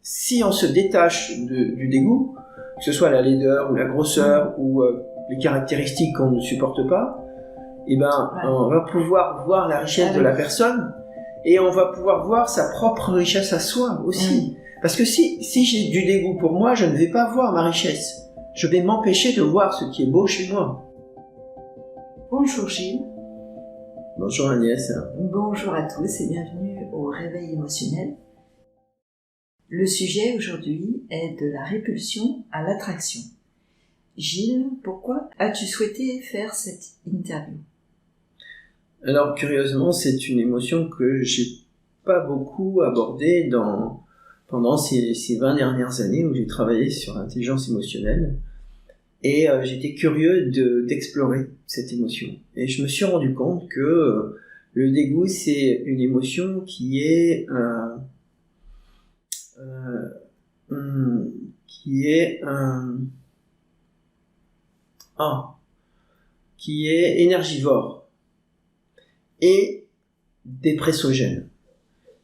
si on se détache du dégoût, que ce soit la laideur ou la grosseur ou les caractéristiques qu'on ne supporte pas, on va pouvoir voir la richesse de la personne et on va pouvoir voir sa propre richesse à soi aussi. Parce que si j'ai du dégoût pour moi, je ne vais pas voir ma richesse. Je vais m'empêcher de voir ce qui est beau chez moi. Bonjour Gilles. Bonjour Agnès. Bonjour à tous et bienvenue au Réveil émotionnel. Le sujet aujourd'hui est de la répulsion à l'attraction. Gilles, pourquoi as-tu souhaité faire cette interview ? Alors curieusement, c'est une émotion que j'ai pas beaucoup abordée pendant ces 20 dernières années où j'ai travaillé sur l'intelligence émotionnelle. Et j'étais curieux d'explorer cette émotion. Et je me suis rendu compte que le dégoût, c'est une émotion qui est énergivore et dépressogène.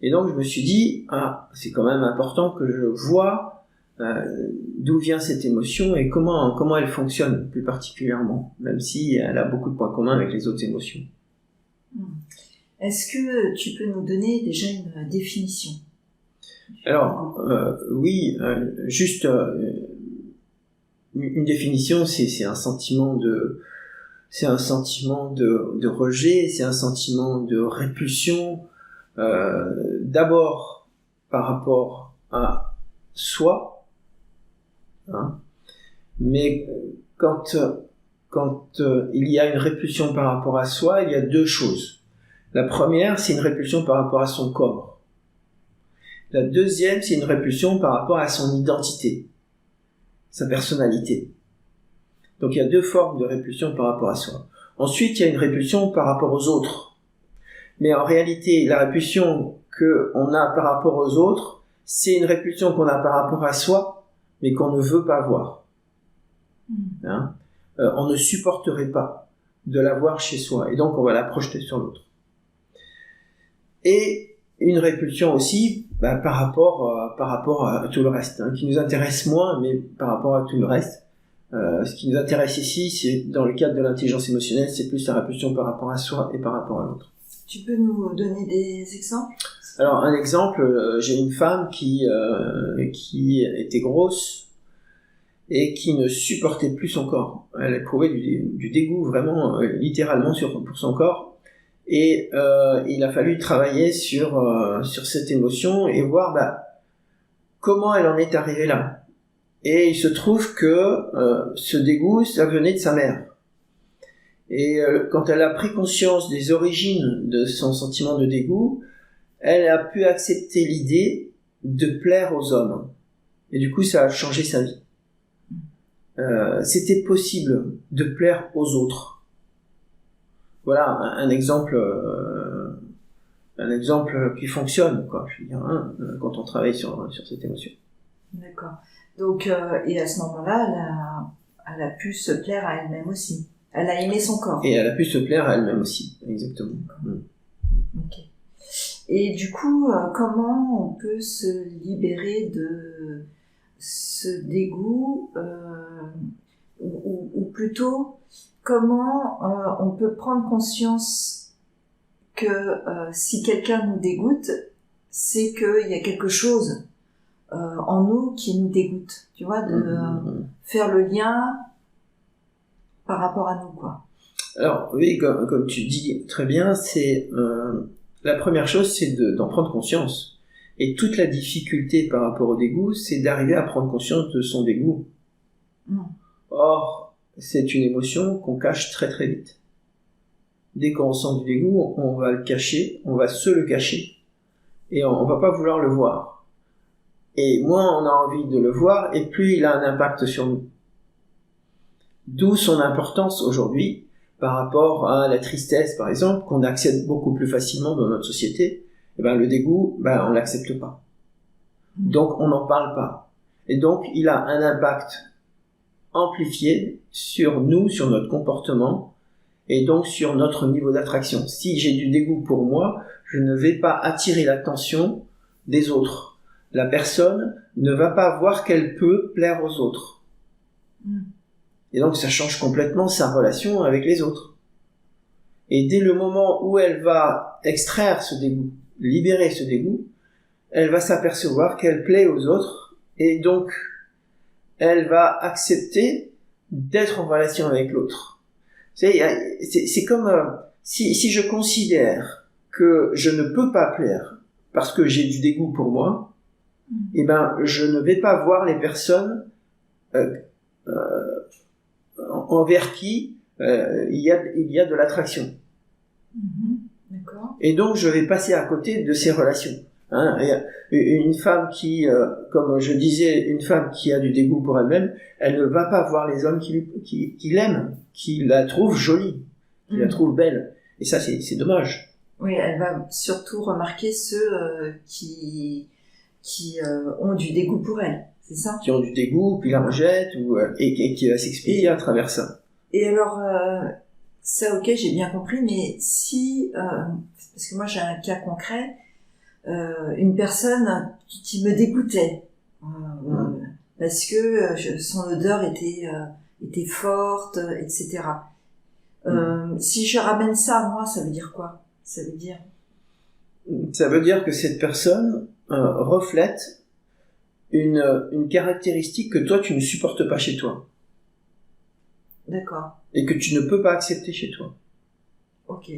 Et donc je me suis dit, c'est quand même important que je vois d'où vient cette émotion et comment elle fonctionne plus particulièrement, même si elle a beaucoup de points communs avec les autres émotions. Est-ce que tu peux nous donner déjà une définition ? Alors, oui, juste une définition, c'est un sentiment de rejet, c'est un sentiment de répulsion, d'abord par rapport à soi, mais quand il y a une répulsion par rapport à soi, il y a deux choses. La première, c'est une répulsion par rapport à son corps. La deuxième, c'est une répulsion par rapport à son identité, sa personnalité. Donc il y a deux formes de répulsion par rapport à soi. Ensuite, il y a une répulsion par rapport aux autres. Mais en réalité, la répulsion qu'on a par rapport aux autres, c'est une répulsion qu'on a par rapport à soi, mais qu'on ne veut pas voir. On ne supporterait pas de la voir chez soi, et donc on va la projeter sur l'autre. Et une répulsion aussi par rapport à tout le reste, qui nous intéresse moins, mais par rapport à tout le reste. Ce qui nous intéresse ici, c'est dans le cadre de l'intelligence émotionnelle, c'est plus la répulsion par rapport à soi et par rapport à l'autre. Tu peux nous donner des exemples ? Alors un exemple, j'ai une femme qui était grosse et qui ne supportait plus son corps. Elle éprouvait du dégoût vraiment littéralement pour son corps. Et il a fallu travailler sur cette émotion et voir comment elle en est arrivée là. Et il se trouve que ce dégoût, ça venait de sa mère. Et quand elle a pris conscience des origines de son sentiment de dégoût, elle a pu accepter l'idée de plaire aux hommes. Et du coup, ça a changé sa vie. C'était possible de plaire aux autres. Voilà un exemple qui fonctionne, quoi. Je veux dire, quand on travaille sur cette émotion. D'accord. Donc, et à ce moment-là, elle a pu se plaire à elle-même aussi. Elle a aimé son corps. Et elle a pu se plaire à elle-même aussi, exactement. Ok. Et du coup, comment on peut se libérer de ce dégoût, ou plutôt, comment on peut prendre conscience que si quelqu'un nous dégoûte, c'est qu'il y a quelque chose en nous qui nous dégoûte, tu vois, de faire le lien par rapport à nous, quoi. Alors oui, comme tu dis très bien, c'est la première chose, c'est d'en prendre conscience. Et toute la difficulté par rapport au dégoût, c'est d'arriver à prendre conscience de son dégoût. Or, c'est une émotion qu'on cache très très vite. Dès qu'on ressent du dégoût, on va le cacher, on va se le cacher, et on va pas vouloir le voir. Et moins on a envie de le voir, et plus il a un impact sur nous. D'où son importance aujourd'hui par rapport à la tristesse, par exemple, qu'on accède beaucoup plus facilement dans notre société. Et le dégoût, on l'accepte pas. Donc on n'en parle pas. Et donc il a un impact amplifié sur nous, sur notre comportement, et donc sur notre niveau d'attraction. Si j'ai du dégoût pour moi, je ne vais pas attirer l'attention des autres. la personne ne va pas voir qu'elle peut plaire aux autres. Et donc ça change complètement sa relation avec les autres. Et dès le moment où elle va extraire ce dégoût, libérer ce dégoût, elle va s'apercevoir qu'elle plaît aux autres, et donc elle va accepter d'être en relation avec l'autre. C'est comme si je considère que je ne peux pas plaire parce que j'ai du dégoût pour moi, eh ben je ne vais pas voir les personnes envers qui il y a de l'attraction. D'accord. Et donc je vais passer à côté de ces relations. Hein, une femme qui, comme je disais, une femme qui a du dégoût pour elle-même, elle ne va pas voir les hommes qui l'aiment, qui la trouvent jolie, qui la trouvent belle. Et ça, c'est dommage. Oui, elle va surtout remarquer ceux qui ont du dégoût pour elle, c'est ça? Qui ont du dégoût, puis la rejettent, et qui va s'expliquer à travers ça. Et alors, ça, ok, j'ai bien compris, mais si, parce que moi j'ai un cas concret, une personne qui me dégoûtait parce que son odeur était forte, etc. Si je ramène ça à moi, ça veut dire quoi? Ça veut dire que cette personne reflète une caractéristique que toi tu ne supportes pas chez toi. D'accord. Et que tu ne peux pas accepter chez toi. Ok.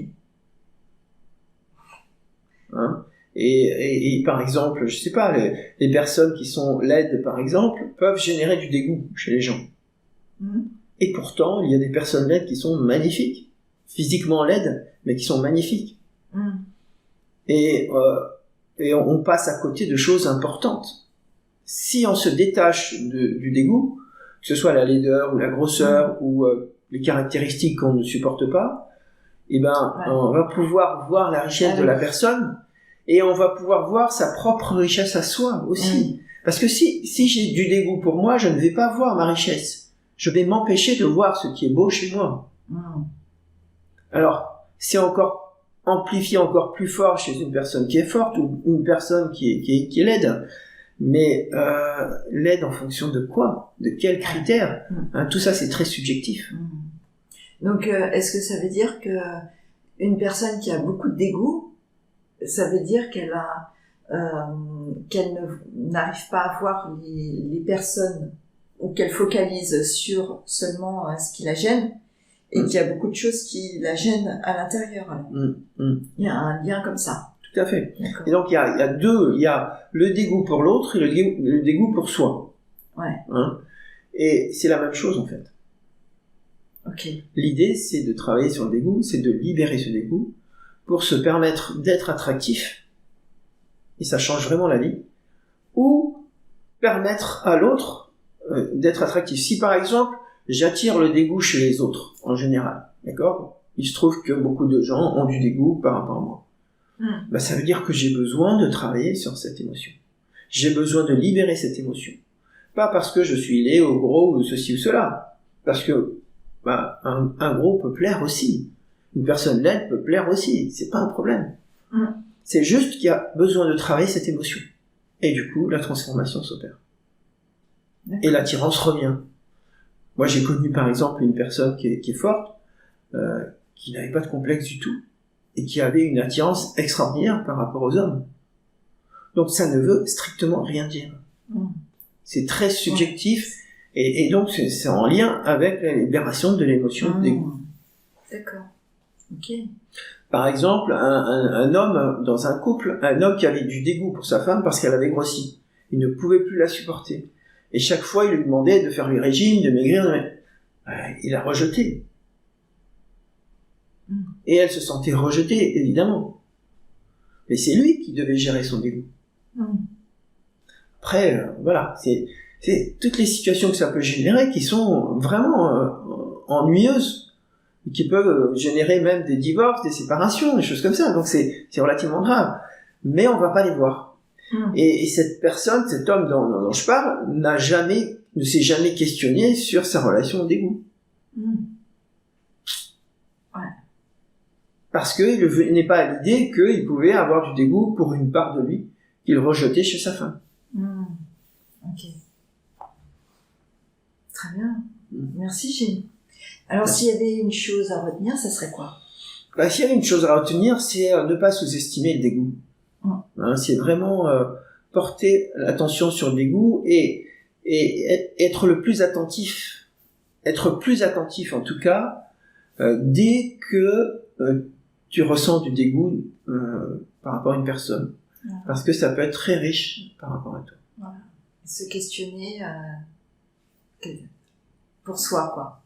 Hein? Et par exemple, je sais pas, les personnes qui sont laides, par exemple, peuvent générer du dégoût chez les gens. Et pourtant, il y a des personnes laides qui sont magnifiques, physiquement laides, mais qui sont magnifiques. Et on passe à côté de choses importantes. Si on se détache du dégoût, que ce soit la laideur ou la grosseur ou les caractéristiques qu'on ne supporte pas, eh ben, on va pouvoir voir la richesse de la personne. Et on va pouvoir voir sa propre richesse à soi aussi. Parce que si j'ai du dégoût pour moi, je ne vais pas voir ma richesse. Je vais m'empêcher de voir ce qui est beau chez moi. Alors, c'est encore amplifié encore plus fort chez une personne qui est forte ou une personne qui est laide. Mais laide en fonction de quoi? De quels critères? Tout ça, c'est très subjectif. Donc, est-ce que ça veut dire que une personne qui a beaucoup de dégoût, ça veut dire qu'elle n'arrive pas à voir les personnes, ou qu'elle focalise sur seulement ce qui la gêne, et qu'il y a beaucoup de choses qui la gênent à l'intérieur. Il y a un lien comme ça. Tout à fait. D'accord. Et donc il y a le dégoût pour l'autre et le dégoût pour soi. Et c'est la même chose en fait. L'idée, c'est de travailler sur le dégoût, c'est de libérer ce dégoût pour se permettre d'être attractif, et ça change vraiment la vie, ou permettre à l'autre d'être attractif. Si par exemple, j'attire le dégoût chez les autres, en général, d'accord? Il se trouve que beaucoup de gens ont du dégoût par rapport à moi. Ça veut dire que j'ai besoin de travailler sur cette émotion. J'ai besoin de libérer cette émotion. Pas parce que je suis laid ou gros ou ceci ou cela, parce que un gros peut plaire aussi. Une personne laide peut plaire aussi, c'est pas un problème. C'est juste qu'il y a besoin de travailler cette émotion. Et du coup, la transformation s'opère. Et l'attirance revient. Moi, j'ai connu par exemple une personne qui est forte, qui n'avait pas de complexe du tout, et qui avait une attirance extraordinaire par rapport aux hommes. Donc ça ne veut strictement rien dire. C'est très subjectif, et donc c'est en lien avec la libération de l'émotion de dégoût. D'accord. Ok. Par exemple, un homme dans un couple, un homme qui avait du dégoût pour sa femme parce qu'elle avait grossi. Il ne pouvait plus la supporter. Et chaque fois, il lui demandait de faire le régime, de maigrir. Il a rejeté. Et elle se sentait rejetée, évidemment. Mais c'est lui qui devait gérer son dégoût. Après, voilà, c'est toutes les situations que ça peut générer qui sont vraiment ennuyeuses, qui peuvent générer même des divorces, des séparations, des choses comme ça. Donc c'est relativement grave. Mais on va pas les voir. Et cette personne, cet homme dont je parle, ne s'est jamais questionné sur sa relation au dégoût. Parce qu'il n'est pas à l'idée qu'il pouvait avoir du dégoût pour une part de lui qu'il rejetait chez sa femme. Très bien. Merci Gilles. Alors s'il y avait une chose à retenir, ça serait quoi? S'il y avait une chose à retenir, c'est ne pas sous-estimer le dégoût. C'est vraiment porter l'attention sur le dégoût et être le plus attentif. Être plus attentif en tout cas dès que tu ressens du dégoût par rapport à une personne. Parce que ça peut être très riche par rapport à toi. Voilà. Se questionner pour soi, quoi.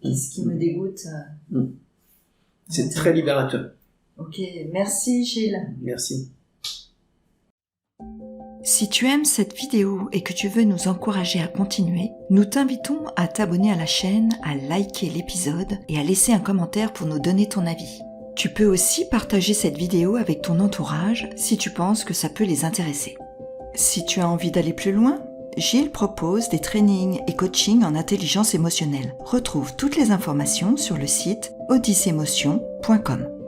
Qu'est-ce qui me dégoûte C'est très libérateur. Ok, merci Gilles. Merci. Si tu aimes cette vidéo et que tu veux nous encourager à continuer, nous t'invitons à t'abonner à la chaîne, à liker l'épisode et à laisser un commentaire pour nous donner ton avis. Tu peux aussi partager cette vidéo avec ton entourage si tu penses que ça peut les intéresser. Si tu as envie d'aller plus loin, Gilles propose des trainings et coachings en intelligence émotionnelle. Retrouve toutes les informations sur le site odyssemotion.com.